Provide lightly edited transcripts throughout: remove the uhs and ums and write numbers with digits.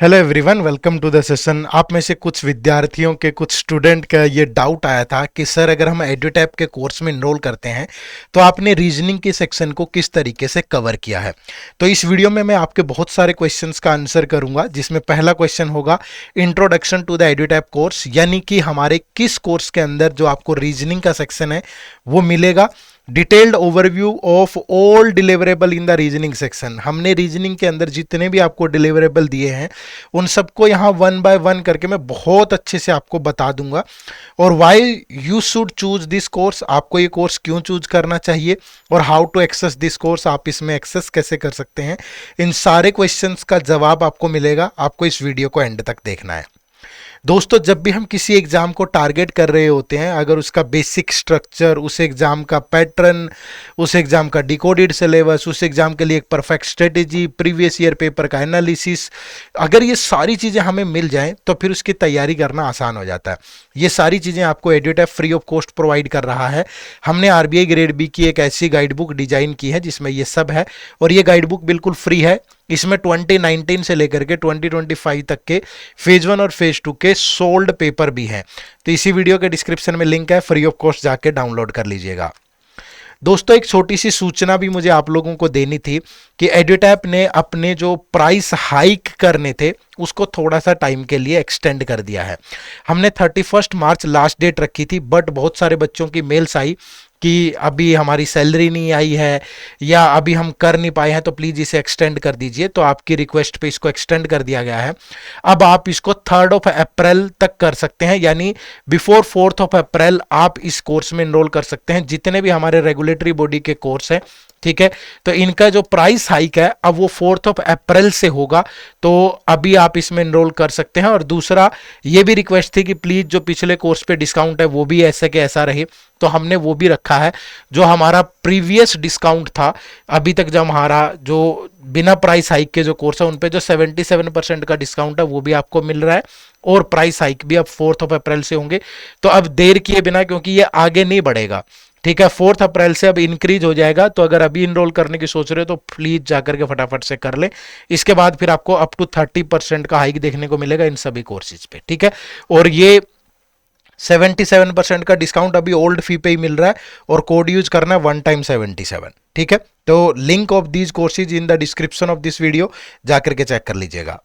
Hello everyone, welcome to the session. आप में से कुछ विद्यार्थियों के, कुछ स्टूडेंट का ये डाउट आया था कि सर अगर हम एडुटैप के कोर्स में इनरोल करते हैं तो आपने रीजनिंग के सेक्शन को किस तरीके से कवर किया है। तो इस वीडियो में मैं आपके बहुत सारे क्वेश्चंस का आंसर करूंगा, जिसमें पहला क्वेश्चन होगा introduction to the Edutap course, यानी कि हमारे किस कोर्स के अंदर जो आपको रीजनिंग का सेक्शन है वो मिलेगा। Detailed overview of all deliverable in the reasoning section, हमने रीजनिंग के अंदर जितने भी आपको डिलीवरेबल दिए हैं उन सबको यहाँ वन बाय वन करके मैं बहुत अच्छे से आपको बता दूंगा। और why you should choose this course, आपको ये कोर्स क्यों चूज करना चाहिए, और how to access this course, आप इसमें एक्सेस कैसे कर सकते हैं। इन सारे क्वेश्चंस का जवाब आपको मिलेगा, आपको इस वीडियो को एंड तक देखना है। दोस्तों, जब भी हम किसी एग्जाम को टारगेट कर रहे होते हैं, अगर उसका बेसिक स्ट्रक्चर, उस एग्जाम का पैटर्न, उस एग्जाम का डिकोडेड सिलेबस, उस एग्जाम के लिए एक perfect strategy, previous year paper का एनालिसिस, अगर ये सारी चीज़ें हमें मिल जाएं तो फिर उसकी तैयारी करना आसान हो जाता है। ये सारी चीज़ें आपको एडुटैप फ्री ऑफ कॉस्ट प्रोवाइड कर रहा है। हमने आरबीआई ग्रेड बी की एक ऐसी गाइड बुक डिजाइन की है जिसमें ये सब है, और ये गाइड बुक बिल्कुल फ्री है। इसमें 2019 से लेकर के 2025 तक के फेज 1 और फेज 2 के सोल्ड पेपर भी हैं। तो इसी वीडियो के डिस्क्रिप्शन में लिंक है, फ्री ऑफ कॉस्ट जाके डाउनलोड कर लीजिएगा। दोस्तों, एक छोटी सी सूचना भी मुझे आप लोगों को देनी थी कि एडुटैप ने अपने जो प्राइस हाइक करने थे उसको थोड़ा सा टाइम के लिए एक्सटेंड कर दिया है। हमने 31 मार्च लास्ट डेट रखी थी, बट बहुत सारे बच्चों की मेल्स आई कि अभी हमारी सैलरी नहीं आई है या अभी हम कर नहीं पाए हैं, तो प्लीज़ इसे एक्सटेंड कर दीजिए। तो आपकी रिक्वेस्ट पे इसको एक्सटेंड कर दिया गया है। अब आप इसको 3 अप्रैल तक कर सकते हैं, यानी बिफोर 4 अप्रैल आप इस कोर्स में इनरोल कर सकते हैं। जितने भी हमारे रेगुलेटरी बॉडी के कोर्स हैं, ठीक है, तो इनका जो प्राइस हाइक है अब वो 4 अप्रैल से होगा, तो अभी आप इसमें इनरोल कर सकते हैं। और दूसरा ये भी रिक्वेस्ट थी कि प्लीज जो पिछले कोर्स पे डिस्काउंट है वो भी ऐसे के ऐसा रहे, तो हमने वो भी रखा है। जो हमारा प्रीवियस डिस्काउंट था अभी तक, जो हमारा जो बिना प्राइस हाइक के जो कोर्स है उन पे जो 77% का डिस्काउंट है वो भी आपको मिल रहा है, और प्राइस हाइक भी अब 4 अप्रैल से होंगे। तो अब देर किए बिना, क्योंकि ये आगे नहीं बढ़ेगा, ठीक है, 4 अप्रैल से अब इंक्रीज हो जाएगा। तो अगर अभी इनरोल करने की सोच रहे हो तो प्लीज जाकर के फटाफट से कर ले। इसके बाद फिर आपको अप टू 30% का हाइक देखने को मिलेगा इन सभी कोर्सेज पे, ठीक है। और ये 77% का डिस्काउंट अभी ओल्ड फी पे ही मिल रहा है, और कोड यूज करना है 1 टाइम 77, ठीक है। तो link of these courses in the description of this video, जाकर के चेक कर लीजिएगा।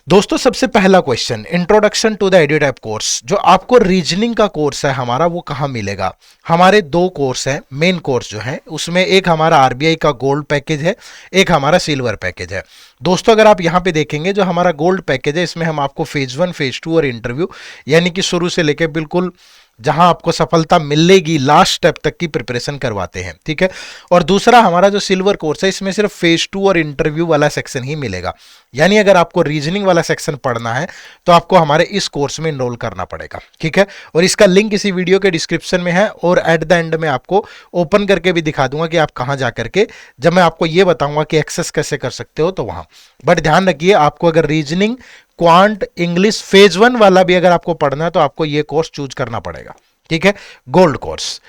दोस्तों, सबसे पहला question, introduction to the Edutap course, जो आपको रीजनिंग का कोर्स है हमारा वो कहाँ मिलेगा। हमारे 2 कोर्स हैं, मेन कोर्स जो है उसमें एक हमारा आरबीआई का गोल्ड पैकेज है, एक हमारा सिल्वर पैकेज है। दोस्तों, अगर आप यहाँ पे देखेंगे जो हमारा गोल्ड पैकेज है इसमें हम आपको फेज 1, फेज 2 और इंटरव्यू, यानी कि शुरू से लेकर बिल्कुल जहां आपको सफलता मिलेगी लास्ट स्टेप तक की प्रिपरेशन करवाते हैं, ठीक है। और दूसरा हमारा जो सिल्वर कोर्स है इसमें सिर्फ फेज 2 और इंटरव्यू वाला सेक्शन ही मिलेगा, यानी अगर आपको रीजनिंग वाला सेक्शन पढ़ना है तो आपको हमारे इस कोर्स में इनरोल करना पड़ेगा, ठीक है। और इसका लिंक इसी वीडियो के डिस्क्रिप्शन में है, और एट द एंड में आपको ओपन करके भी दिखा दूंगा कि आप कहां जाकर के, जब मैं आपको ये बताऊंगा कि एक्सेस कैसे कर सकते हो तो वहां। बट ध्यान रखिए, आपको अगर रीजनिंग, क्वांट, इंग्लिश फेज 1 वाला भी अगर आपको पढ़ना है तो आपको ये कोर्स चूज करना पड़ेगा, ठीक है, गोल्ड कोर्स।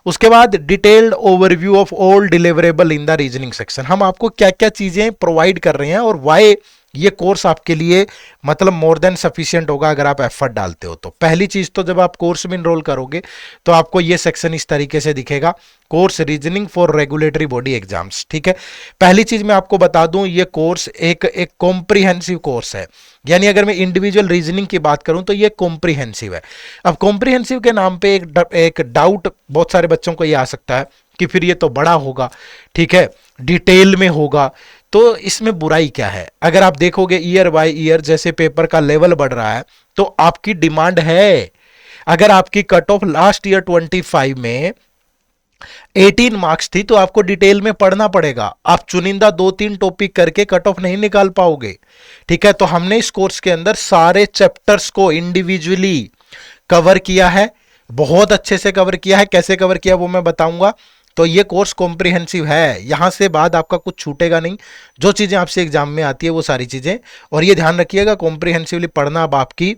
उसके बाद detailed overview of all deliverable in the reasoning section, हम आपको क्या क्या चीजें प्रोवाइड कर रहे हैं और वाई ये कोर्स आपके लिए मतलब मोर देन सफिशिएंट होगा अगर आप एफर्ट डालते हो तो। पहली चीज तो जब आप कोर्स में इनरोल करोगे तो आपको ये सेक्शन इस तरीके से दिखेगा, course reasoning for regulatory body exams, ठीक है। पहली चीज मैं आपको बता दूं, ये कोर्स एक कॉम्प्रिहेंसिव कोर्स है, यानी अगर मैं इंडिविजुअल रीजनिंग की बात करूं तो ये कॉम्प्रिहेंसिव है। अब कॉम्प्रिहेंसिव के नाम पे एक डाउट बहुत सारे बच्चों को ये आ सकता है कि फिर ये तो बड़ा होगा, ठीक है, डिटेल में होगा, तो इसमें बुराई क्या है। अगर आप देखोगे ईयर बाय ईयर जैसे पेपर का लेवल बढ़ रहा है तो आपकी डिमांड है। अगर आपकी कट ऑफ लास्ट ईयर 25 में 18 मार्क्स थी तो आपको डिटेल में पढ़ना पड़ेगा, आप चुनिंदा 2-3 टॉपिक करके कट ऑफ नहीं निकाल पाओगे, ठीक है। तो हमने इस कोर्स के अंदर सारे चैप्टर्स को इंडिविजुअली कवर किया है, बहुत अच्छे से कवर किया है। कैसे कवर किया वो मैं बताऊंगा। तो ये कोर्स कॉम्प्रिहेंसिव है, यहां से बाद आपका कुछ छूटेगा नहीं, जो चीजें आपसे एग्जाम में आती है वो सारी चीजें। और ये ध्यान रखिएगा, कॉम्प्रिहेंसिवली पढ़ना अब आपकी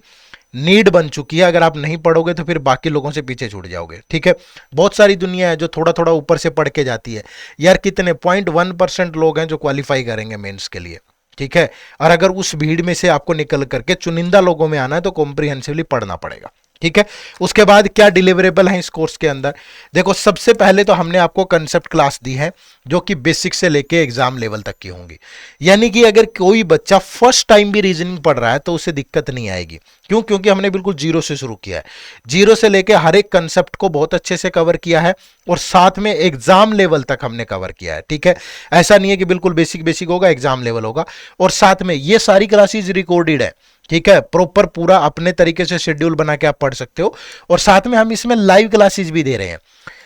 नीड बन चुकी है, अगर आप नहीं पढ़ोगे तो फिर बाकी लोगों से पीछे छूट जाओगे, ठीक है। बहुत सारी दुनिया है जो थोड़ा थोड़ा ऊपर से पढ़ के जाती है, यार कितने 0.1% लोग हैं जो क्वालिफाई करेंगे मेंस के लिए, ठीक है। और अगर उस भीड़ में से आपको निकल करके चुनिंदा लोगों में आना है तो कॉम्प्रिहेंसिवली पढ़ना पड़ेगा, ठीक है। उसके बाद क्या डिलीवरेबल है इस कोर्स के अंदर, देखो सबसे पहले तो हमने आपको कंसेप्ट क्लास दी है जो कि बेसिक से लेके एग्जाम लेवल तक की होंगी। यानी कि अगर कोई बच्चा फर्स्ट टाइम भी रीजनिंग पढ़ रहा है तो उसे दिक्कत नहीं आएगी। क्यों? क्योंकि हमने बिल्कुल जीरो से शुरू किया है, जीरो से लेके हर एक कंसेप्ट को बहुत अच्छे से कवर किया है और साथ में एग्जाम लेवल तक हमने कवर किया है, ठीक है। ऐसा नहीं है कि बिल्कुल बेसिक बेसिक होगा एग्जाम लेवल होगा। और साथ में ये सारी क्लासेज रिकॉर्डेड है, ठीक है, प्रॉपर पूरा अपने तरीके से शेड्यूल बना के आप पढ़ सकते हो। और साथ में हम इसमें लाइव क्लासेस भी दे रहे हैं।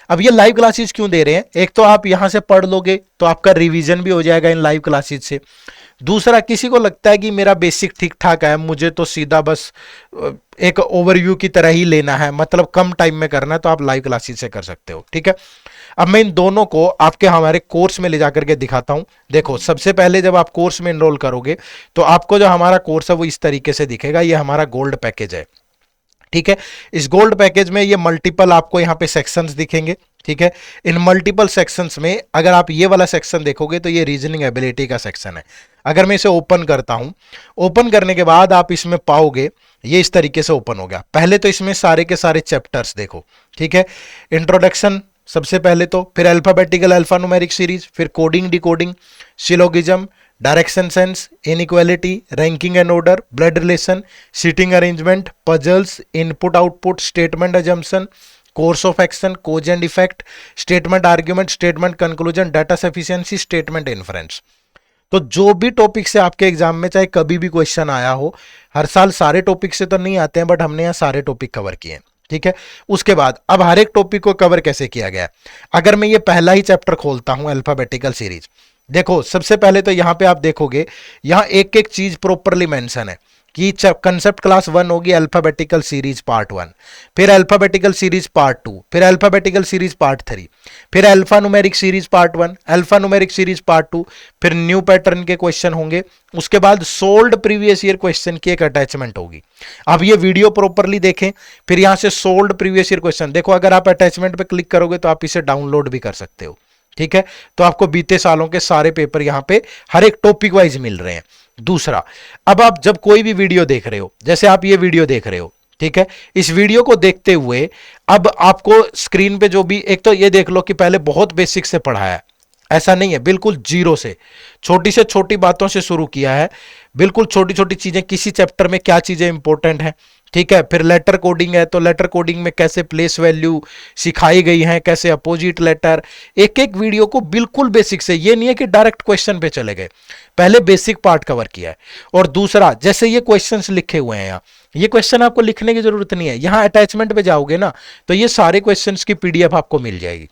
अब ये लाइव क्लासेस क्यों दे रहे हैं, एक तो आप यहां से पढ़ लोगे तो आपका रिवीजन भी हो जाएगा इन लाइव क्लासेस से। दूसरा, किसी को लगता है कि मेरा बेसिक ठीक ठाक है, मुझे तो सीधा बस एक ओवरव्यू की तरह ही लेना है, मतलब कम टाइम में करना है, तो आप लाइव क्लासेस से कर सकते हो, ठीक है। अब मैं इन दोनों को आपके हमारे कोर्स में ले जाकर के दिखाता हूं। देखो सबसे पहले जब आप कोर्स में एनरोल करोगे तो आपको जो हमारा कोर्स है वो इस तरीके से दिखेगा। ये हमारा गोल्ड पैकेज है, ठीक है। इस गोल्ड पैकेज में ये मल्टीपल आपको यहाँ पे सेक्शंस दिखेंगे, ठीक है। इन मल्टीपल सेक्शंस में अगर आप ये वाला सेक्शन देखोगे तो ये रीजनिंग एबिलिटी का सेक्शन है। अगर मैं इसे ओपन करता हूं, ओपन करने के बाद आप इसमें पाओगे ये इस तरीके से ओपन हो गया। पहले तो इसमें सारे के सारे चैप्टर्स देखो, ठीक है। इंट्रोडक्शन सबसे पहले तो, फिर अल्फाबेटिकल अल्फान्यूमेरिक सीरीज, फिर coding decoding, syllogism, direction sense, inequality, ranking and order, blood relation, seating arrangement, puzzles, input output, statement assumption, course of action, cause and effect, statement argument, statement conclusion, data sufficiency, statement inference. तो जो भी topic से आपके exam में चाहे कभी भी question आया हो, हर साल सारे टॉपिक से तो नहीं आते हैं बट हमने यहाँ सारे टॉपिक कवर किए हैं, ठीक है। उसके बाद अब हर एक टॉपिक को कवर कैसे किया गया है। अगर मैं ये पहला ही चैप्टर खोलता हूं अल्फाबेटिकल सीरीज, देखो सबसे पहले तो यहां पे आप देखोगे यहां एक एक चीज प्रॉपरली मेंशन है कि कंसेप्ट क्लास 1 होगी अल्फाबेटिकल सीरीज पार्ट 1, फिर अल्फाबेटिकल सीरीज पार्ट 2, फिर अल्फाबेटिकल सीरीज पार्ट 3, फिर alpha numeric series part 1, alpha numeric series part 2, फिर न्यू पैटर्न के क्वेश्चन होंगे। उसके बाद सोल्ड प्रीवियस ईयर क्वेश्चन की एक अटैचमेंट होगी। अब ये वीडियो प्रॉपरली देखें, फिर यहां से सोल्ड प्रीवियस ईयर क्वेश्चन देखो। अगर आप अटैचमेंट पे क्लिक करोगे तो आप इसे डाउनलोड भी कर सकते हो, ठीक है। तो आपको बीते सालों के सारे पेपर यहां पे हर एक टॉपिक वाइज मिल रहे हैं। दूसरा, अब आप जब कोई भी वीडियो देख रहे हो, जैसे आप ये वीडियो देख रहे हो, ठीक है, इस वीडियो को देखते हुए अब आपको स्क्रीन पे जो भी, एक तो ये देख लो कि पहले बहुत बेसिक से पढ़ाया है, ऐसा नहीं है, बिल्कुल जीरो से छोटी से छोटी बातों से शुरू किया है, बिल्कुल छोटी छोटी चीजें, किसी चैप्टर में क्या चीजें इंपॉर्टेंट हैं, ठीक है। फिर लेटर कोडिंग है तो लेटर कोडिंग में कैसे प्लेस वैल्यू सिखाई गई है, कैसे अपोजिट लेटर, एक एक वीडियो को बिल्कुल बेसिक से, ये नहीं है कि डायरेक्ट क्वेश्चन पे चले गए, पहले बेसिक पार्ट कवर किया है। और दूसरा, जैसे ये क्वेश्चंस लिखे हुए हैं यहाँ, ये क्वेश्चन आपको लिखने की जरूरत नहीं है, यहां अटैचमेंट पे जाओगे ना तो ये सारे क्वेश्चंस की पीडीएफ आपको मिल जाएगी।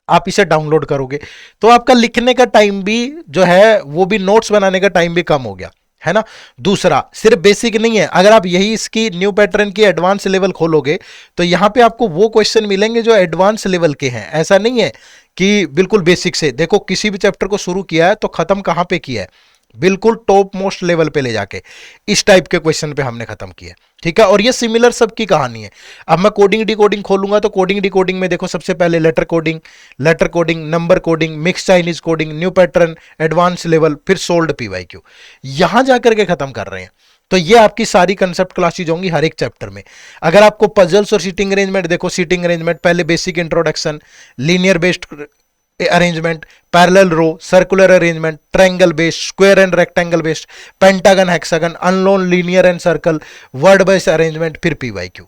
आप इसे डाउनलोड करोगे तो आपका लिखने का टाइम भी जो है वो भी, नोट्स बनाने का टाइम भी कम हो गया, है ना। दूसरा, सिर्फ बेसिक नहीं है, अगर आप यही इसकी न्यू पैटर्न की एडवांस लेवल खोलोगे तो यहां पे आपको वो क्वेश्चन मिलेंगे जो एडवांस लेवल के हैं। ऐसा नहीं है कि बिल्कुल बेसिक से, देखो किसी भी चैप्टर को शुरू किया है तो खत्म कहां पे किया है, बिल्कुल टॉप मोस्ट लेवल पे ले जाके इस टाइप के क्वेश्चन पे हमने खत्म किया, ठीक है। और ये सिमिलर सबकी कहानी है। अब मैं कोडिंग डिकोडिंग खोलूंगा तो कोडिंग डिकोडिंग में देखो सबसे पहले letter coding, number coding, mix Chinese coding, new pattern, advance level, फिर सोल्ड पीवाईक्यू, यहां जाकर के खत्म कर रहे हैं। तो ये आपकी सारी कंसेप्ट क्लासेज होंगी हर एक चैप्टर में। अगर आपको पजल्स और सीटिंग अरेंजमेंट, देखो सीटिंग अरेंजमेंट पहले basic introduction, linear based arrangement, parallel row, circular arrangement, triangle based, square and rectangle based, pentagon, hexagon, unknown, linear and circle, word based arrangement, फिर PYQ,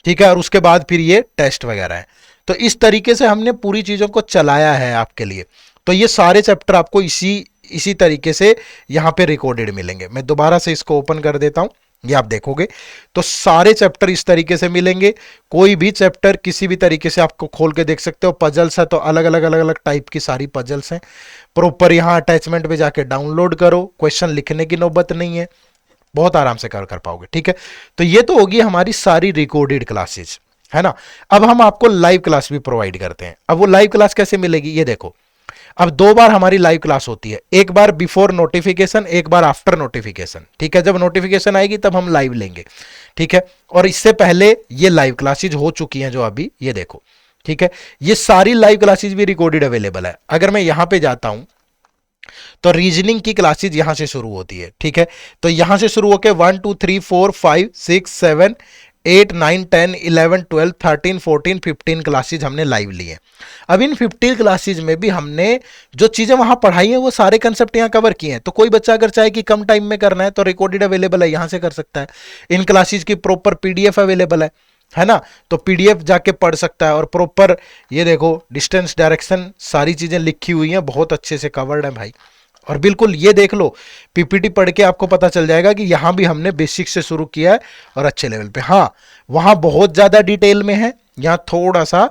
ठीक है। और उसके बाद फिर ये टेस्ट वगैरह है। तो इस तरीके से हमने पूरी चीजों को चलाया है आपके लिए। तो ये सारे चैप्टर आपको इसी तरीके से यहां पे रिकॉर्डेड मिलेंगे। मैं दोबारा से इसको ओपन कर देता हूं, ये आप देखोगे तो सारे चैप्टर इस तरीके से मिलेंगे। कोई भी चैप्टर किसी भी तरीके से आपको खोल के देख सकते हो। पजल्स है तो अलग अलग टाइप की सारी पजल्स हैं। प्रॉपर यहां अटैचमेंट पे जाके डाउनलोड करो, क्वेश्चन लिखने की नौबत नहीं है, बहुत आराम से कर पाओगे, ठीक है। तो ये तो होगी हमारी सारी रिकॉर्डेड क्लासेज, है ना। अब हम आपको लाइव क्लास भी प्रोवाइड करते हैं। अब वो लाइव क्लास कैसे मिलेगी, ये देखो। अब 2 बार हमारी लाइव क्लास होती है, एक बार बिफोर नोटिफिकेशन, एक बार आफ्टर नोटिफिकेशन, ठीक है। जब नोटिफिकेशन आएगी तब हम लाइव लेंगे, ठीक है। और इससे पहले ये लाइव क्लासेज हो चुकी हैं जो अभी ये देखो, ठीक है। ये सारी लाइव क्लासेज भी रिकॉर्डेड अवेलेबल है। अगर मैं यहां पे जाता हूं तो रीजनिंग की क्लासेज यहां से शुरू होती है, ठीक है। तो यहां से शुरू होकर 1 2 3 4 5 6 7 8 9 10 11 12 13 14 15 क्लासेज हमने लाइव ली है। अब इन 15 क्लासेज में भी हमने जो चीजें वहां पढ़ाई हैं वो सारे कंसेप्ट यहां कवर किए हैं। तो कोई बच्चा अगर चाहे कि कम टाइम में करना है तो रिकॉर्डेड अवेलेबल है, यहां से कर सकता है। इन क्लासेज की प्रॉपर पीडीएफ अवेलेबल है ना, तो पीडीएफ जाके पढ़ सकता है। और प्रॉपर ये देखो डिस्टेंस डायरेक्शन सारी चीजें लिखी हुई हैं, बहुत अच्छे से कवर्ड है भाई। और बिल्कुल ये देख लो, पीपीटी पढ़ के आपको पता चल जाएगा कि यहां भी हमने बेसिक से शुरू किया है और अच्छे लेवल पे। हाँ, वहां बहुत ज्यादा डिटेल में है, यहां थोड़ा सा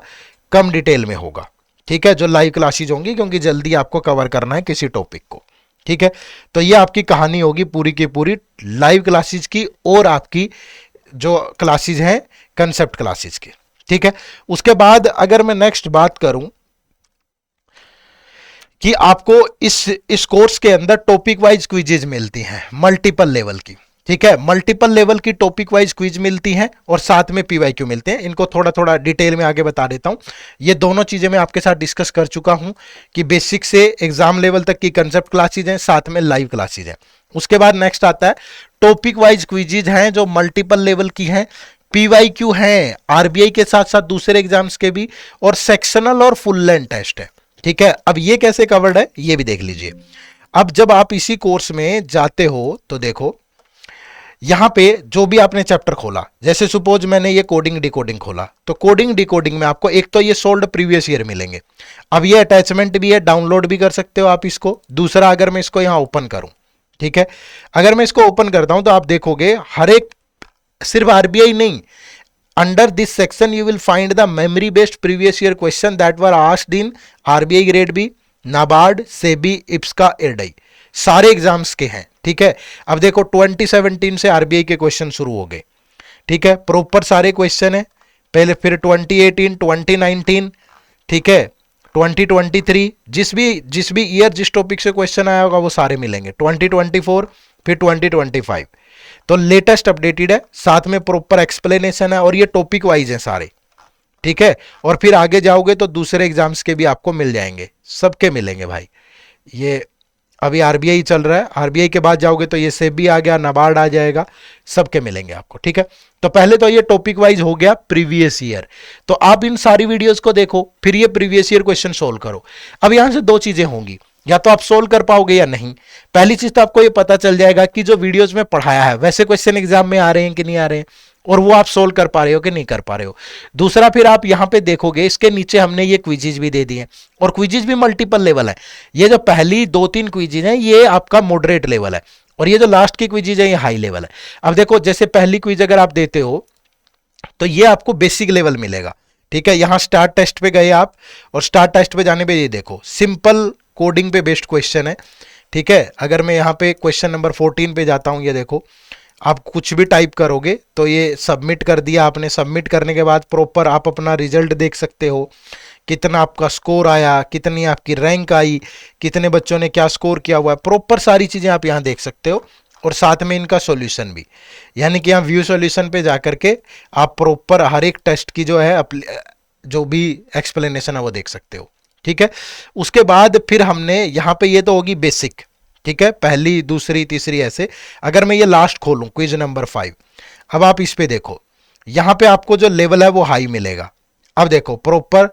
कम डिटेल में होगा, ठीक है, जो लाइव क्लासेज होंगी, क्योंकि जल्दी आपको कवर करना है किसी टॉपिक को, ठीक है। तो ये आपकी कहानी होगी पूरी की पूरी लाइव क्लासेज की और आपकी जो क्लासेज हैं कंसेप्ट क्लासेज की, ठीक है। उसके बाद अगर मैं नेक्स्ट बात करूं कि आपको इस कोर्स के अंदर टॉपिक वाइज क्विजेज मिलती हैं मल्टीपल लेवल की, ठीक है। मल्टीपल लेवल की टॉपिक वाइज क्विज मिलती हैं और साथ में पीवाईक्यू मिलते हैं। इनको थोड़ा थोड़ा डिटेल में आगे बता देता हूं। ये दोनों चीजें मैं आपके साथ डिस्कस कर चुका हूं कि बेसिक से एग्जाम लेवल तक की कंसेप्ट क्लासेज हैं, साथ में लाइव क्लासेज हैं। उसके बाद नेक्स्ट आता है टॉपिक वाइज क्विजेज हैं जो मल्टीपल लेवल की हैं, पीवाईक्यू हैं आरबीआई के साथ साथ दूसरे एग्जाम्स के भी, और सेक्शनल और फुल लेंथ टेस्ट है, ठीक है। अब ये कैसे कवर्ड है ये भी देख लीजिए। अब जब आप इसी कोर्स में जाते हो तो देखो यहां पे जो भी आपने चैप्टर खोला, जैसे सपोज मैंने ये कोडिंग डिकोडिंग खोला, तो कोडिंग डिकोडिंग में आपको एक तो ये सोल्ड प्रीवियस ईयर मिलेंगे। अब ये अटैचमेंट भी है, डाउनलोड भी कर सकते हो आप इसको। दूसरा, अगर मैं इसको यहां ओपन करूं, ठीक है, अगर मैं इसको ओपन करता हूं तो आप देखोगे हर एक, सिर्फ आरबीआई नहीं, under this section you will find the memory based previous year question that were asked in RBI grade B, NABARD, SEBI, इप्सका, एरडई, सारे एग्जाम्स के हैं, ठीक है। अब देखो 2017 से आरबीआई के क्वेश्चन शुरू हो गए, ठीक है, प्रॉपर सारे क्वेश्चन है पहले, फिर 2018 2019, ठीक है, 2023, जिस भी ईयर जिस टॉपिक से क्वेश्चन आया होगा वो सारे मिलेंगे, 2024, फिर 2025। तो लेटेस्ट अपडेटेड है, साथ में प्रॉपर एक्सप्लेनेशन है और ये टॉपिक वाइज है सारे, ठीक है। और फिर आगे जाओगे तो दूसरे एग्जाम्स के भी आपको मिल जाएंगे, सबके मिलेंगे भाई। ये अभी आरबीआई चल रहा है, आरबीआई के बाद जाओगे तो ये सेबी आ गया, नाबार्ड आ जाएगा, सबके मिलेंगे आपको, ठीक है। तो पहले तो ये टॉपिक वाइज हो गया प्रीवियस ईयर। तो आप इन सारी वीडियोस को देखो, फिर ये प्रीवियस ईयर क्वेश्चन सोल्व करो। अब यहां से दो चीजें होंगी, या तो आप सोल्व कर पाओगे या नहीं। पहली चीज तो आपको ये पता चल जाएगा कि जो वीडियोस में पढ़ाया है वैसे क्वेश्चन एग्जाम में आ रहे हैं कि नहीं आ रहे हैं, और वो आप सोल्व कर पा रहे हो कि नहीं कर पा रहे हो। दूसरा, फिर आप यहां पे देखोगे इसके नीचे हमने ये क्विजेज भी दे दिए, और क्विजेज भी मल्टीपल लेवल है। ये जो पहली 2-3 क्विजेज हैं ये आपका मॉडरेट लेवल है, और ये जो लास्ट की क्विजेज है ये हाई लेवल है। अब देखो, जैसे पहली क्विज अगर आप देते हो तो ये आपको बेसिक लेवल मिलेगा, ठीक है। यहां स्टार्ट टेस्ट पे गए आप, और स्टार्ट टेस्ट पे जाने पे ये देखो सिंपल कोडिंग पे बेस्ड क्वेश्चन है, ठीक है। अगर मैं यहाँ पे क्वेश्चन नंबर 14 पे जाता हूँ, ये देखो आप कुछ भी टाइप करोगे तो ये सबमिट कर दिया आपने। सबमिट करने के बाद प्रॉपर आप अपना रिजल्ट देख सकते हो, कितना आपका स्कोर आया, कितनी आपकी रैंक आई, कितने बच्चों ने क्या स्कोर किया हुआ है, प्रॉपर सारी चीज़ें आप यहाँ देख सकते हो। और साथ में इनका सॉल्यूशन भी, यानी कि यहाँ व्यू सॉल्यूशन पे जाकर के आप प्रॉपर हर एक टेस्ट की जो है जो भी एक्सप्लेनेशन है वो देख सकते हो, ठीक है। उसके बाद फिर हमने यहाँ पे, ये तो होगी बेसिक, ठीक है, पहली दूसरी तीसरी ऐसे। अगर मैं ये लास्ट खोलूं क्विज नंबर 5, अब आप इस पे देखो, यहाँ पे आपको जो लेवल है वो हाई मिलेगा। अब देखो प्रॉपर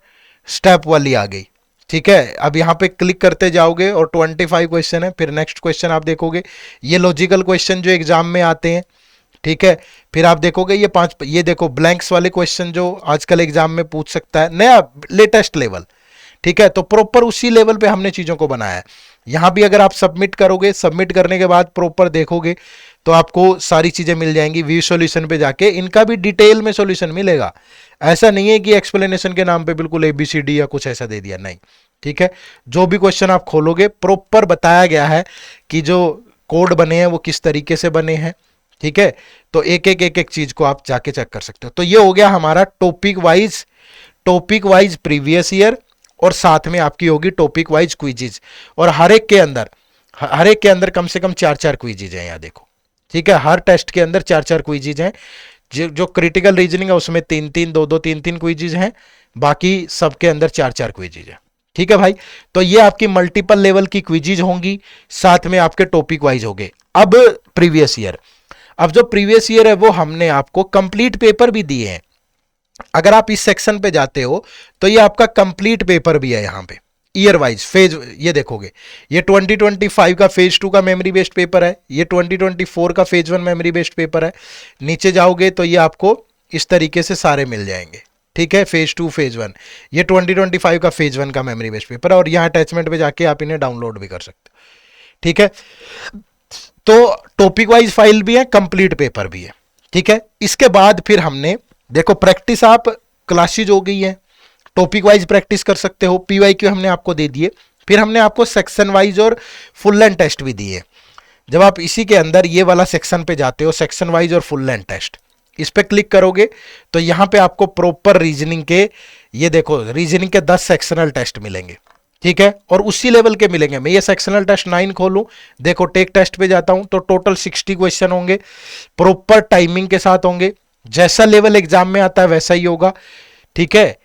स्टेप वाली आ गई, ठीक है। अब यहाँ पे क्लिक करते जाओगे और 25 क्वेश्चन है। फिर नेक्स्ट क्वेश्चन आप देखोगे, ये लॉजिकल क्वेश्चन जो एग्जाम में आते हैं, ठीक है। फिर आप देखोगे ये 5, ये देखो ब्लैंक्स वाले क्वेश्चन जो आजकल एग्जाम में पूछ सकता है, नया लेटेस्ट लेवल, ठीक है। तो प्रॉपर उसी लेवल पे हमने चीजों को बनाया है। यहां भी अगर आप सबमिट करोगे, सबमिट करने के बाद प्रॉपर देखोगे तो आपको सारी चीजें मिल जाएंगी। व्यू सॉल्यूशन पे जाके इनका भी डिटेल में सॉल्यूशन मिलेगा। ऐसा नहीं है कि एक्सप्लेनेशन के नाम पे बिल्कुल एबीसीडी या कुछ ऐसा दे दिया, नहीं, ठीक है। जो भी क्वेश्चन आप खोलोगे प्रॉपर बताया गया है कि जो कोड बने हैं वो किस तरीके से बने हैं, ठीक है। तो एक एक चीज को आप जाके चेक कर सकते हो। तो ये हो गया हमारा टॉपिक वाइज प्रीवियस ईयर, और साथ में आपकी होगी टॉपिक वाइज क्विजेज, और हर एक के अंदर कम से कम 4-4 क्विजेज हैं, यहाँ देखो, ठीक है। हर टेस्ट के अंदर 4-4 क्विजेज हैं। जो क्रिटिकल रीजनिंग है उसमें 3-3 2-2 3-3 क्विजेज हैं, बाकी सबके अंदर 4-4 क्विजेज हैं, ठीक है भाई। तो ये आपकी मल्टीपल लेवल की क्विजीज होंगी, साथ में आपके टॉपिक वाइज होंगे। अब प्रीवियस ईयर, अब जो प्रीवियस ईयर है वो हमने आपको कंप्लीट पेपर भी दिए हैं। अगर आप इस सेक्शन पे जाते हो तो ये आपका कंप्लीट पेपर भी है यहां पे, ईयर वाइज फेज। ये देखोगे ये 2025 का फेज 2 का मेमोरी बेस्ड पेपर है, ये 2024 का फेज 1 मेमोरी बेस्ड पेपर है। नीचे जाओगे तो ये आपको इस तरीके से सारे मिल जाएंगे, ठीक है। फेज 2 फेज 1, ये 2025 का फेज 1 का मेमोरी बेस्ड पेपर है, और यहाँ अटैचमेंट पे जाके आप इन्हें डाउनलोड भी कर सकते हो, ठीक है। तो टॉपिक वाइज फाइल भी है, कंप्लीट पेपर भी है, ठीक है। इसके बाद फिर हमने देखो प्रैक्टिस, आप क्लासेज हो गई है, टॉपिक वाइज प्रैक्टिस कर सकते हो, पीवाईक्यू हमने आपको दे दिए, फिर हमने आपको सेक्शन वाइज और फुल लेंथ टेस्ट भी दिए। जब आप इसी के अंदर ये वाला सेक्शन पे जाते हो, सेक्शन वाइज और फुल लेंथ टेस्ट, इस पे क्लिक करोगे तो यहां पे आपको प्रॉपर रीजनिंग के, ये देखो रीजनिंग के 10 सेक्शनल टेस्ट मिलेंगे, ठीक है, और उसी लेवल के मिलेंगे। मैं ये सेक्शनल टेस्ट 9 खोलूं, देखो टेक टेस्ट पे जाता हूं तो टोटल 60 क्वेश्चन होंगे, प्रॉपर टाइमिंग के साथ होंगे, जैसा लेवल एग्जाम में आता है वैसा ही होगा, ठीक है।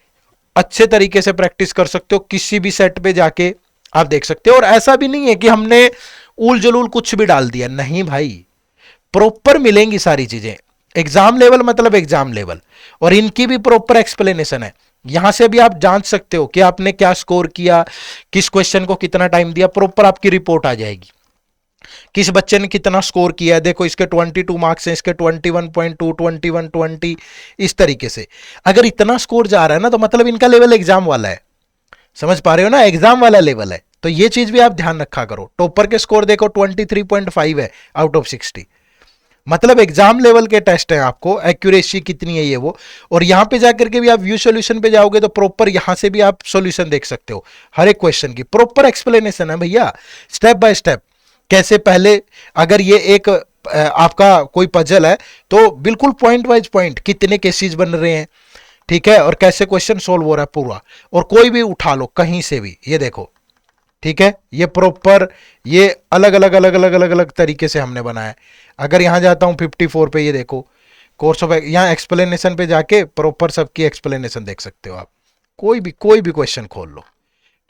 अच्छे तरीके से प्रैक्टिस कर सकते हो, किसी भी सेट पे जाके आप देख सकते हो। और ऐसा भी नहीं है कि हमने उल जलूल कुछ भी डाल दिया, नहीं भाई, प्रॉपर मिलेंगी सारी चीजें। एग्जाम लेवल मतलब एग्जाम लेवल, और इनकी भी प्रॉपर एक्सप्लेनेशन है। यहां से भी आप जांच सकते हो कि आपने क्या स्कोर किया, किस क्वेश्चन को कितना टाइम दिया, प्रॉपर आपकी रिपोर्ट आ जाएगी। किस बच्चे ने कितना स्कोर किया है, देखो इसके 22 मार्क्स हैं, इसके 21.2, 21, 20, इस तरीके से। अगर इतना स्कोर जा रहा है ना तो मतलब इनका लेवल एग्जाम वाला है, समझ पा रहे हो ना, एग्जाम वाला लेवल है। तो ये चीज भी आप ध्यान रखा करो। टॉपर के स्कोर देखो 23.5 है आउट ऑफ 60, मतलब एग्जाम लेवल के टेस्ट हैं, आपको एक्यूरेसी कितनी है ये वो। और यहां पे जाकर के भी आप व्यू सॉल्यूशन पे जाओगे तो प्रॉपर यहां से भी आप सॉल्यूशन देख सकते हो, हर एक क्वेश्चन की प्रॉपर एक्सप्लेनेशन है भैया, स्टेप बाय स्टेप। कैसे पहले अगर ये एक आपका कोई पजल है तो बिल्कुल पॉइंट वाइज पॉइंट कितने केसेस बन रहे हैं, ठीक है, और कैसे क्वेश्चन सोल्व हो रहा है पूरा, और कोई भी उठा लो कहीं से भी, ये देखो, ठीक है। ये प्रॉपर ये अलग अलग अलग अलग अलग अलग तरीके से हमने बनाया है। अगर यहां जाता हूं 54 पे, ये देखो कोर्स ऑफ, यहां एक्सप्लेनेशन पे जाके प्रॉपर सबकी एक्सप्लेनेशन देख सकते हो आप, कोई भी क्वेश्चन खोल लो,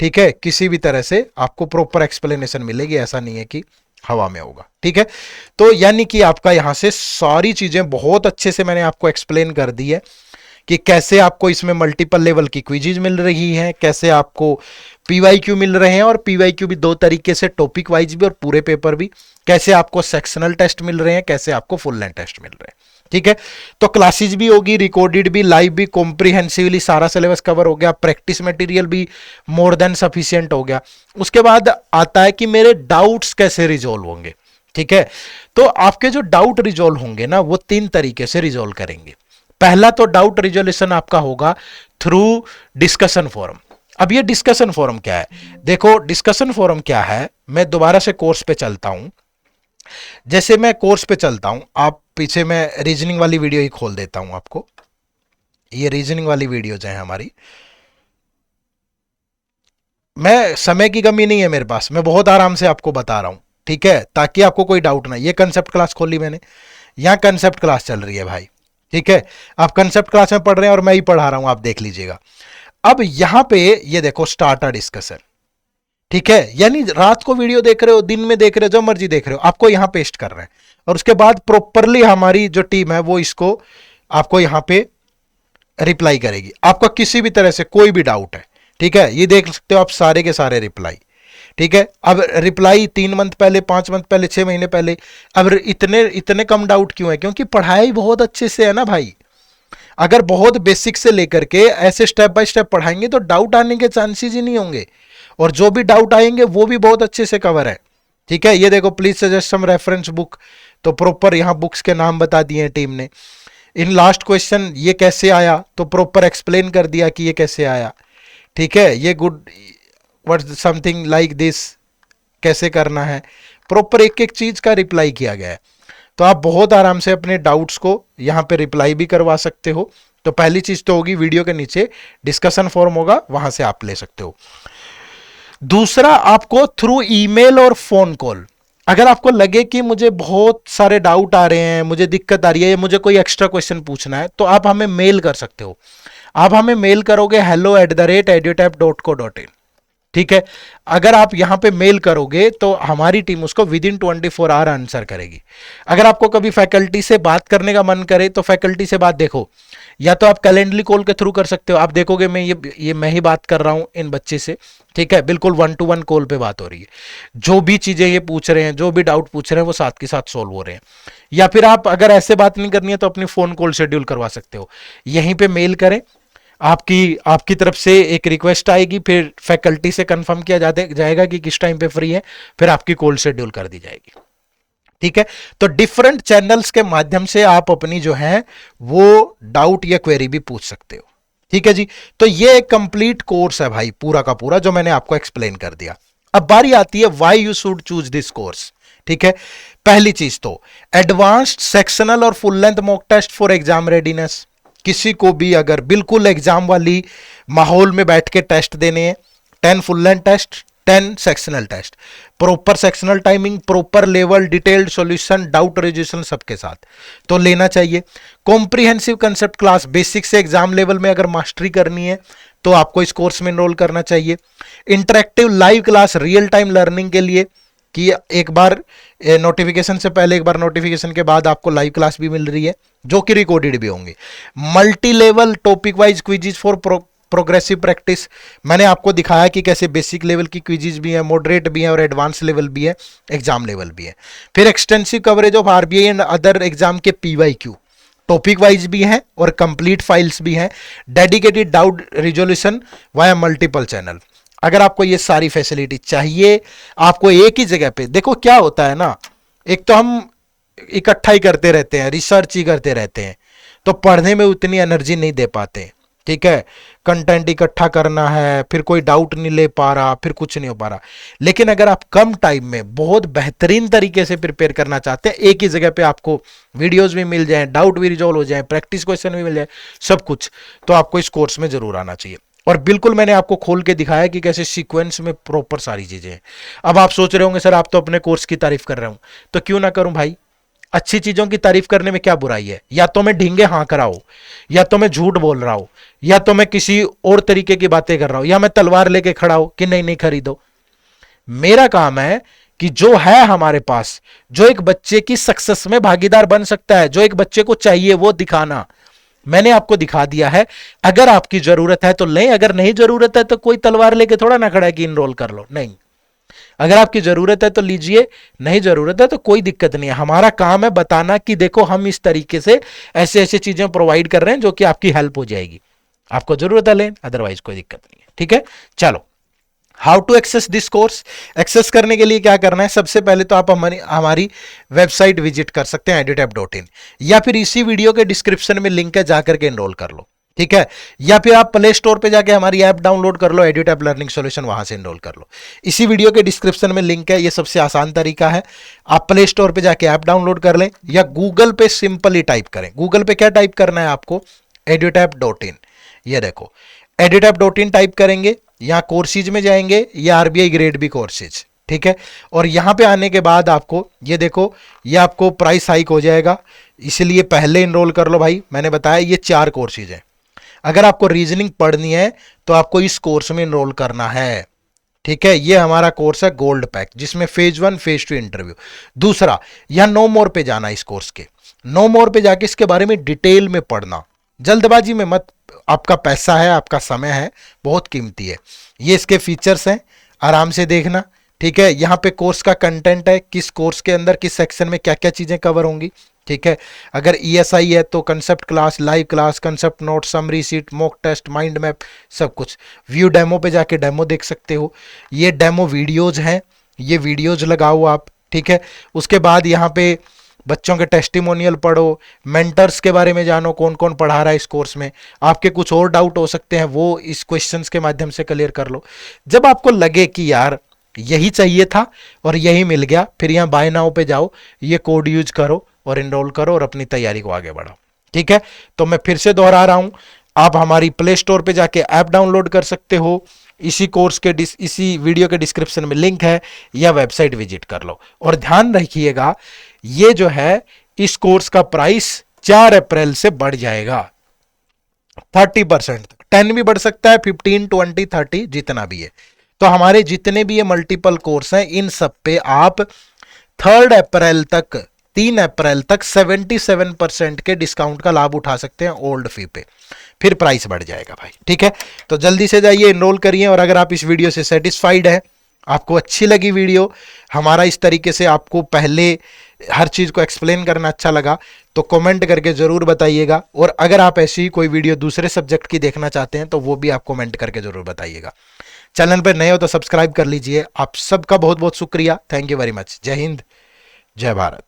ठीक है, किसी भी तरह से आपको प्रॉपर एक्सप्लेनेशन मिलेगी, ऐसा नहीं है कि हवा में होगा, ठीक है। तो यानी कि आपका यहां से सारी चीजें बहुत अच्छे से मैंने आपको एक्सप्लेन कर दी है कि कैसे आपको इसमें मल्टीपल लेवल की क्विजीज मिल रही हैं, कैसे आपको पीवाईक्यू मिल रहे हैं, और पीवाईक्यू भी 2 तरीके से, टॉपिक वाइज भी और पूरे पेपर भी, कैसे आपको सेक्शनल टेस्ट मिल रहे हैं, कैसे आपको फुल लेंथ टेस्ट मिल रहे हैं, ठीक है। तो क्लासेज भी होगी, रिकॉर्डेड भी, लाइव भी, कॉम्प्रिहेंसिवली सारा सिलेबस कवर हो गया, प्रैक्टिस मटेरियल भी मोर देन सफिशिएंट हो गया। उसके बाद आता है कि मेरे डाउट्स कैसे रिजोल्व होंगे, ठीक है। तो आपके जो डाउट रिजोल्व होंगे ना वो 3 तरीके से रिजोल्व करेंगे। पहला तो डाउट रिजोल्यूशन आपका होगा थ्रू डिस्कशन फोरम। अब ये डिस्कशन फोरम क्या है, देखो डिस्कशन फोरम क्या है, मैं दोबारा से कोर्स पे चलता हूं। जैसे मैं कोर्स पे चलता हूं, आप पीछे मैं रीजनिंग वाली वीडियो ही खोल देता हूं आपको, ये रीजनिंग वाली वीडियो है हमारी। मैं समय की कमी नहीं है मेरे पास, मैं बहुत आराम से आपको बता रहा हूं, ठीक है, ताकि आपको कोई डाउट ना। ये कंसेप्ट क्लास खोली मैंने, यहां कंसेप्ट क्लास चल रही है भाई, ठीक है। आप कंसेप्ट क्लास में पढ़ रहे हैं और मैं ही पढ़ा रहा हूं, आप देख लीजिएगा। अब यहां पे ये देखो स्टार्ट अ डिस्कशन, ठीक है, यानी रात को वीडियो देख रहे हो, दिन में देख रहे हो, जो मर्जी देख रहे हो, आपको यहां पेस्ट कर रहे हैं, और उसके बाद प्रॉपरली हमारी जो टीम है वो इसको आपको यहां पे रिप्लाई करेगी। आपका किसी भी तरह से कोई भी डाउट है, ठीक है, ये देख सकते हो आप सारे के सारे रिप्लाई, ठीक है। अब रिप्लाई 3 मंथ पहले, 5 मंथ पहले, 6 महीने पहले। अब इतने इतने कम डाउट क्यों है, क्योंकि पढ़ाई बहुत अच्छे से है ना भाई। अगर बहुत बेसिक से लेकर के ऐसे स्टेप बाय स्टेप पढ़ाएंगे तो डाउट आने के चांसेस ही नहीं होंगे, और जो भी डाउट आएंगे वो भी बहुत अच्छे से कवर है, ठीक है। ये देखो please suggest some reference book, तो प्रॉपर यहां बुक्स के नाम बता दिए हैं टीम ने। इन लास्ट क्वेश्चन ये कैसे आया, तो प्रॉपर एक्सप्लेन कर दिया कि ये कैसे आया, ठीक है। ये good what something like this कैसे करना है, प्रॉपर एक एक चीज का रिप्लाई किया गया है। तो आप बहुत आराम से अपने डाउट्स को यहां पे रिप्लाई भी करवा सकते हो। तो पहली चीज तो होगी वीडियो के नीचे डिस्कशन फॉर्म होगा, वहां से आप ले सकते हो। दूसरा, आपको थ्रू ईमेल और फोन कॉल, अगर आपको लगे कि मुझे बहुत सारे डाउट आ रहे हैं, मुझे दिक्कत आ रही है, मुझे कोई एक्स्ट्रा क्वेश्चन पूछना है, तो आप हमें मेल कर सकते हो। आप हमें मेल करोगे hello@edutap.co.in, ठीक है। अगर आप यहां पे मेल करोगे तो हमारी टीम उसको विद इन 24 आवर आंसर करेगी। अगर आपको कभी फैकल्टी से बात करने का मन करे तो फैकल्टी से बात देखो, या तो आप कैलेंडली कॉल के थ्रू कर सकते हो। आप देखोगे मैं ही बात कर रहा हूं इन बच्चे से, ठीक है, बिल्कुल 1-to-1 कॉल पे बात हो रही है। जो भी चीजें ये पूछ रहे हैं, जो भी डाउट पूछ रहे हैं, वो साथ के साथ सोल्व हो रहे हैं। या फिर आप अगर ऐसे बात नहीं करनी है तो अपनी फोन कॉल शेड्यूल करवा सकते हो। यहीं पे मेल करें, आपकी आपकी तरफ से एक रिक्वेस्ट आएगी, फिर फैकल्टी से कंफर्म किया जाएगा कि किस टाइम पे फ्री है, फिर आपकी कॉल शेड्यूल कर दी जाएगी। ठीक है, तो डिफरेंट चैनल्स के माध्यम से आप अपनी जो है वो डाउट या क्वेरी भी पूछ सकते हो। ठीक है जी, तो ये एक कंप्लीट कोर्स है भाई, पूरा का पूरा जो मैंने आपको एक्सप्लेन कर दिया। अब बारी आती है why you should choose this course. ठीक है, पहली चीज तो एडवांस्ड सेक्शनल और full length mock test for exam readiness. किसी को भी अगर बिल्कुल एग्जाम वाली माहौल में बैठ के टेस्ट देने हैं, 10 full length test, 10 sectional test, proper sectional timing, proper level, detailed solution, doubt resolution सबके साथ, तो लेना चाहिए। कॉम्प्रिहेंसिव कंसेप्ट क्लास, बेसिक से एग्जाम लेवल में अगर मास्टरी करनी है तो आपको इस कोर्स में एनरोल करना चाहिए। Interactive live class, real time learning के लिए, कि एक बार नोटिफिकेशन से पहले, एक बार नोटिफिकेशन के बाद आपको लाइव क्लास भी मिल रही है जो कि रिकॉर्डेड भी होंगी। Multi level topic wise quizzes for progressive practice, मैंने आपको दिखाया कि कैसे बेसिक लेवल की क्विजीज भी है, मॉडरेट भी है और एडवांस लेवल भी है, एग्जाम लेवल भी है। फिर extensive coverage of RBI and other exam के पीवाईक्यू, टॉपिक वाइज भी है और कंप्लीट फाइल्स भी हैं। Dedicated doubt resolution via multiple channel. अगर आपको ये सारी फैसिलिटी चाहिए, आपको एक ही जगह पे, देखो क्या होता है ना, एक तो हम इकट्ठा ही करते रहते हैं, रिसर्च ही करते रहते हैं, तो पढ़ने में उतनी एनर्जी नहीं दे पाते। ठीक है, कंटेंट इकट्ठा करना है, फिर कोई डाउट नहीं ले पा रहा, फिर कुछ नहीं हो पा रहा। लेकिन अगर आप कम टाइम में बहुत बेहतरीन तरीके से प्रिपेयर करना चाहते हैं, एक ही जगह पे आपको वीडियोस भी मिल जाएं, डाउट भी रिजॉल्व हो जाए, प्रैक्टिस क्वेश्चन भी मिल जाए, सब कुछ, तो आपको इस कोर्स में जरूर आना चाहिए। और बिल्कुल मैंने आपको खोल के दिखाया कि कैसे सीक्वेंस में प्रॉपर सारी चीजें हैं। अब आप सोच रहे होंगे सर आप तो अपने कोर्स की तारीफ कर रहे हूं, तो क्यों ना करूं भाई, अच्छी चीजों की तारीफ करने में क्या बुराई है। या तो मैं ढींगे हाँ कराऊं, या तो मैं झूठ बोल रहा हूं, या तो मैं किसी और तरीके की बातें कर रहा हूं, या मैं तलवार लेके खड़ा हूं कि नहीं नहीं खरीदो। मेरा काम है कि जो है हमारे पास, जो एक बच्चे की सक्सेस में भागीदार बन सकता है, जो एक बच्चे को चाहिए वो दिखाना। मैंने आपको दिखा दिया है। अगर आपकी जरूरत है तो लें, अगर नहीं जरूरत है तो कोई तलवार लेके थोड़ा ना खड़ा है कि इनरोल कर लो, नहीं। अगर आपकी जरूरत है तो लीजिए, नहीं जरूरत है तो कोई दिक्कत नहीं है। हमारा काम है बताना कि देखो हम इस तरीके से ऐसे ऐसे चीजें प्रोवाइड कर रहे हैं जो कि आपकी हेल्प हो जाएगी। आपको जरूरत है लें, अदरवाइज कोई दिक्कत नहीं है। ठीक है, चलो how to access this course. Access करने के लिए क्या करना है, सबसे पहले तो आप हमारी वेबसाइट विजिट कर सकते हैं edutap.in, या फिर इसी वीडियो के डिस्क्रिप्शन में लिंक है, जाकर के एनरोल कर लो। ठीक है, या फिर आप प्ले स्टोर पे जाके हमारी ऐप डाउनलोड कर लो, एड्यूटैप लर्निंग सॉल्यूशन, वहां से एनरोल कर लो। इसी वीडियो के डिस्क्रिप्शन में लिंक है, ये सबसे आसान तरीका है। आप प्ले स्टोर पे जाके ऐप डाउनलोड कर लें, या गूगल पे सिंपली टाइप करें। गूगल पे क्या टाइप करना है आपको, edutap.in, ये देखो edutap.in टाइप करेंगे, यहां कोर्सेज में जाएंगे, ये आरबीआई ग्रेड बी कोर्सेज। ठीक है, और यहां पे आने के बाद आपको ये देखो, ये आपको प्राइस हाइक हो जाएगा, इसलिए पहले एनरोल कर लो भाई। मैंने बताया ये 4 कोर्सेज हैं। अगर आपको रीजनिंग पढ़नी है तो आपको इस कोर्स में एनरोल करना है। ठीक है, ये हमारा कोर्स है गोल्ड पैक, जिसमें फेज 1 फेज 2 इंटरव्यू। दूसरा, यहां नो मोर पे जाना, इस कोर्स के नो मोर पे जाके इसके बारे में डिटेल में पढ़ना, जल्दबाजी में मत। आपका पैसा है, आपका समय है, बहुत कीमती है। ये इसके फीचर्स हैं, आराम से देखना। ठीक है, यहाँ पे कोर्स का कंटेंट है, किस कोर्स के अंदर किस सेक्शन में क्या क्या चीजें कवर होंगी। ठीक है, अगर ईएसआई है तो concept class, live class, concept note, summary sheet, mock test, mind map, सब कुछ। व्यू डेमो पे जाके डेमो देख सकते हो, ये डेमो वीडियोज हैं, ये वीडियोज लगाओ आप। ठीक है, उसके बाद यहाँ पे बच्चों के टेस्टिमोनियल पढ़ो, मेंटर्स के बारे में जानो, कौन कौन पढ़ा रहा है इस कोर्स में। आपके कुछ और डाउट हो सकते हैं, वो इस क्वेश्चंस के माध्यम से क्लियर कर लो। जब आपको लगे कि यार यही चाहिए था और यही मिल गया, फिर यहाँ बाय नाउ पे जाओ, ये कोड यूज करो और एनरोल करो और अपनी तैयारी को आगे बढ़ाओ। ठीक है, तो मैं फिर से दोहरा रहा हूं, आप हमारी प्ले स्टोर पे जाके ऐप डाउनलोड कर सकते हो, इसी कोर्स के इसी वीडियो के डिस्क्रिप्शन में लिंक है, या वेबसाइट विजिट कर लो। और ध्यान रखिएगा, ये जो है इस कोर्स का प्राइस 4 अप्रैल से बढ़ जाएगा 30% तक। 10 भी बढ़ सकता है, 15, 20, 30, जितना भी है। तो हमारे जितने भी ये मल्टीपल कोर्स हैं इन सब पे आप 3 अप्रैल तक 3 अप्रैल तक 77% के डिस्काउंट का लाभ उठा सकते हैं ओल्ड फी पे, फिर प्राइस बढ़ जाएगा भाई। ठीक है, तो जल्दी से जाइए एनरोल करिए। और अगर आप इस वीडियो से सेटिस्फाइड हैं, आपको अच्छी लगी वीडियो, हमारा इस तरीके से आपको पहले हर चीज को एक्सप्लेन करना अच्छा लगा, तो कमेंट करके जरूर बताइएगा। और अगर आप ऐसी कोई वीडियो दूसरे सब्जेक्ट की देखना चाहते हैं तो वो भी आप कमेंट करके जरूर बताइएगा। चैनल पर नए हो तो सब्सक्राइब कर लीजिए। आप सबका बहुत बहुत शुक्रिया, थैंक यू वेरी मच। जय हिंद, जय भारत।